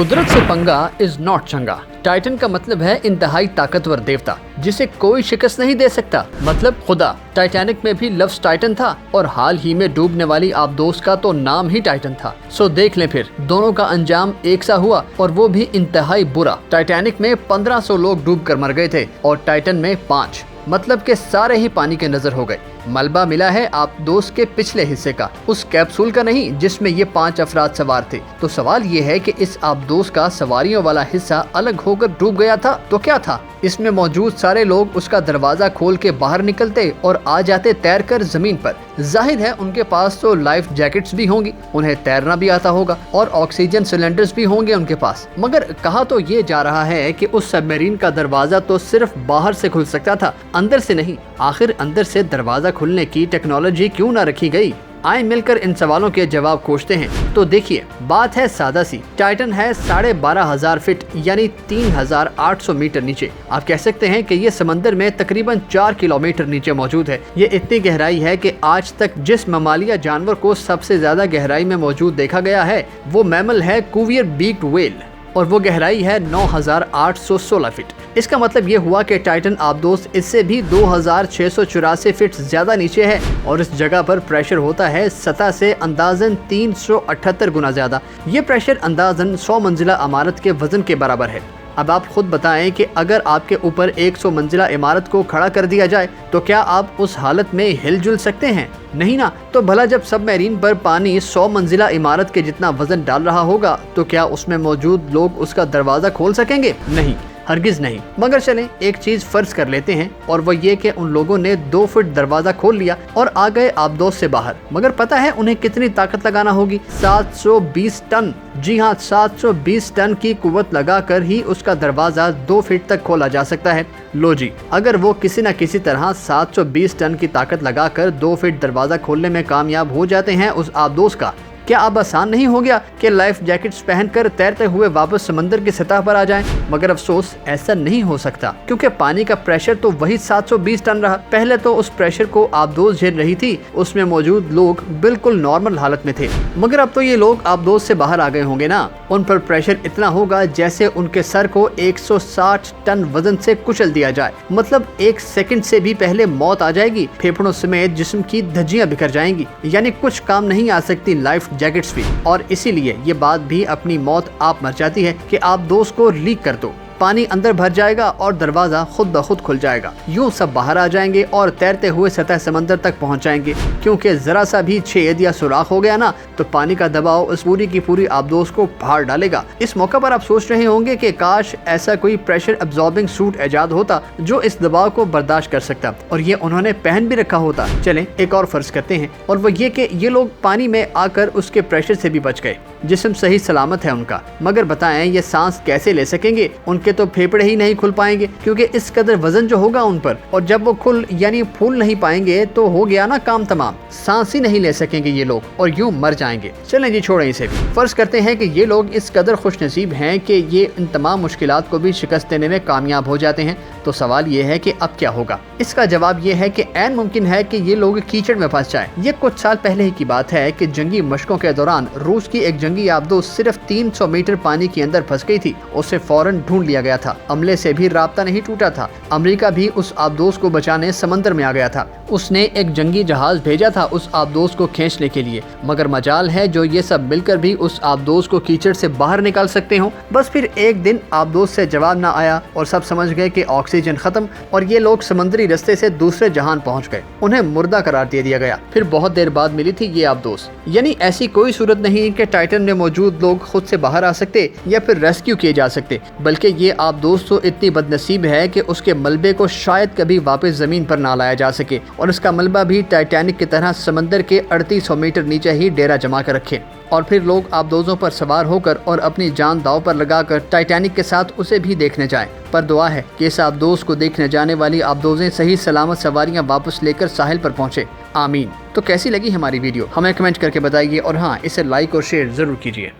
कुदरत से पंगा इज नॉट चंगा। टाइटन का मतलब है इंतहाई ताकतवर देवता जिसे कोई शिकस्त नहीं दे सकता, मतलब खुदा। टाइटैनिक में भी लफ्ज टाइटन था और हाल ही में डूबने वाली आबदोस का तो नाम ही टाइटन था। सो देख लें फिर, दोनों का अंजाम एक सा हुआ और वो भी इंतहाई बुरा। टाइटैनिक में 1500 लोग डूब कर मर गए थे और टाइटन में 5, मतलब के सारे ही पानी के नजर हो गए। मलबा मिला है आबदोस के पिछले हिस्से का, उस कैप्सूल का नहीं जिसमें ये 5 अफराद सवार थे। तो सवाल ये है कि इस आबदोस का सवारियों वाला हिस्सा अलग होकर डूब गया था तो क्या था? इसमें मौजूद सारे लोग उसका दरवाजा खोल के बाहर निकलते और आ जाते तैर कर जमीन पर। जाहिर है उनके पास तो लाइफ जैकेट्स भी होंगी, उन्हें तैरना भी आता होगा और ऑक्सीजन सिलेंडर्स भी होंगे उनके पास। मगर कहा तो ये जा रहा है कि उस सबमरीन का दरवाजा तो सिर्फ बाहर से खुल सकता था, अंदर से नहीं। आखिर अंदर से दरवाजा खुलने की टेक्नोलॉजी क्यों ना रखी गई? आए मिलकर इन सवालों के जवाब खोजते हैं। तो देखिए, बात है सादा सी। टाइटन है 12,500 फीट यानी 3,800 मीटर नीचे। आप कह सकते हैं कि ये समंदर में तकरीबन 4 किलोमीटर नीचे मौजूद है। ये इतनी गहराई है कि आज तक जिस ममालिया जानवर को सबसे ज्यादा गहराई में मौजूद देखा गया है वो मैमल है कुवियर बीक्ड व्हेल, और वो गहराई है 9,816 फीट। इसका मतलब ये हुआ कि टाइटन आबदोस इससे भी 2,684 फीट ज्यादा नीचे है और इस जगह पर प्रेशर होता है सतह से अंदाजन 378 गुना ज्यादा। ये प्रेशर अंदाजन 100 मंजिला इमारत के वजन के बराबर है। अब आप खुद बताएं कि अगर आपके ऊपर 100 मंजिला इमारत को खड़ा कर दिया जाए तो क्या आप उस हालत में हिलजुल सकते हैं? नहीं ना। तो भला जब सबमरीन पर पानी 100 मंजिला इमारत के जितना वजन डाल रहा होगा तो क्या उसमें मौजूद लोग उसका दरवाजा खोल सकेंगे? नहीं, हरगिज नहीं। मगर चलें एक चीज फर्ज कर लेते हैं और वो ये कि उन लोगों ने 2 फुट दरवाजा खोल लिया और आ गए आबदोस से बाहर। मगर पता है उन्हें कितनी ताकत लगाना होगी? 720 टन। जी हाँ, 720 टन की कुव्वत लगाकर ही उसका दरवाजा 2 फीट तक खोला जा सकता है। लो जी, अगर वो किसी न किसी तरह 720 टन की ताकत लगाकर 2 फीट दरवाजा खोलने में कामयाब हो जाते हैं उस आबदोस का, क्या अब आसान नहीं हो गया कि लाइफ जैकेट्स पहनकर तैरते हुए वापस समंदर की सतह पर आ जाएं? मगर अफसोस ऐसा नहीं हो सकता, क्योंकि पानी का प्रेशर तो वही 720 टन रहा। पहले तो उस प्रेशर को आबदोस झेल रही थी, उसमें मौजूद लोग बिल्कुल नॉर्मल हालत में थे। मगर अब तो ये लोग आबदोस से बाहर आ गए होंगे ना। उन पर प्रेशर इतना होगा जैसे उनके सर को 160 टन वजन से कुचल दिया जाए। मतलब 1 सेकंड से भी पहले मौत आ जाएगी। फेफड़ों समेत जिस्म की धज्जियां बिखर जाएंगी, यानी कुछ काम नहीं आ सकती लाइफ जैकेट्स भी। और इसीलिए ये बात भी अपनी मौत आप मर जाती है कि आप दोस्त को लीक कर दो, पानी अंदर भर जाएगा और दरवाजा खुद ब खुद खुल जाएगा। यूं सब बाहर आ जाएंगे और तैरते हुए सतह समंदर तक पहुंच जाएंगे, क्योंकि जरा सा भी छेद या सुराख हो गया ना तो पानी का दबाव उस पूरी की पूरी आबदोस को फाड़ डालेगा। इस मौका पर आप सोच रहे होंगे कि काश ऐसा कोई प्रेशर एब्जॉर्बिंग सूट ईजाद होता जो इस दबाव को बर्दाश्त कर सकता, और ये उन्होंने पहन भी रखा होता। चलें एक और फर्ज करते हैं, और वो ये कि ये लोग पानी में आकर उसके प्रेशर से भी बच गए, जिस्म सही सलामत है उनका। मगर बताएं ये सांस कैसे ले सकेंगे? उनके तो फेफड़े ही नहीं खुल पाएंगे, क्योंकि इस कदर वजन जो होगा उन पर, और जब वो खुल यानी फूल नहीं पाएंगे तो हो गया ना काम तमाम। सांस ही नहीं ले सकेंगे ये लोग और यूं मर जाएंगे। चलें जी छोड़ें इसे भी। फर्ज करते हैं कि ये लोग इस कदर खुशनसीब हैं कि ये इन तमाम मुश्किलात को भी शिकस्त देने में कामयाब हो जाते हैं। तो सवाल ये है कि अब क्या होगा? इसका जवाब ये है कि ऐन मुमकिन है कि ये लोग कीचड़ में फंस जाएं। ये कुछ साल पहले ही की बात है कि जंगी मशकों के दौरान रूस की एक जंगी आबदोस सिर्फ 300 मीटर पानी के अंदर फंस गई थी। उसे फौरन ढूंढ लिया गया था। अमले से भी राब्ता नहीं टूटा था। अमेरिका भी उस आबदोस को बचाने समंदर में आ गया था। उसने एक जंगी जहाज भेजा था उस आबदोस को खींचने के लिए। मगर मजाल है जो ये सब मिलकर भी उस आबदोस को कीचड़ से बाहर निकाल सकते हो। बस फिर एक दिन आबदोस से जवाब ना आया और सब समझ गए कि ऑक्सीजन खत्म, और ये लोग समुद्री रास्ते से दूसरे जहान पहुंच गए। उन्हें मुर्दा करार दे दिया गया। फिर बहुत देर बाद मिली थी ये आबदोस। यानी ऐसी कोई सूरत नहीं कि टाइटन में मौजूद लोग खुद से बाहर आ सकते या फिर रेस्क्यू किए जा सकते, बल्कि ये आबदोस तो इतनी बदनसीब है कि उसके मलबे को शायद कभी वापस जमीन पर ना लाया जा सके, और इसका मलबा भी टाइटैनिक की तरह समंदर के 3800 मीटर नीचे ही डेरा जमा कर रखे। और फिर लोग आबदोजों पर सवार होकर और अपनी जान दांव पर लगाकर टाइटैनिक के साथ उसे भी देखने जाएं। पर दुआ है कि इस आबदोस को देखने जाने वाली आबदोजें सही सलामत सवारियां वापस लेकर साहिल पर पहुंचे। आमीन। तो कैसी लगी हमारी वीडियो हमें कमेंट करके बताइए, और हाँ, इसे लाइक और शेयर जरूर कीजिए।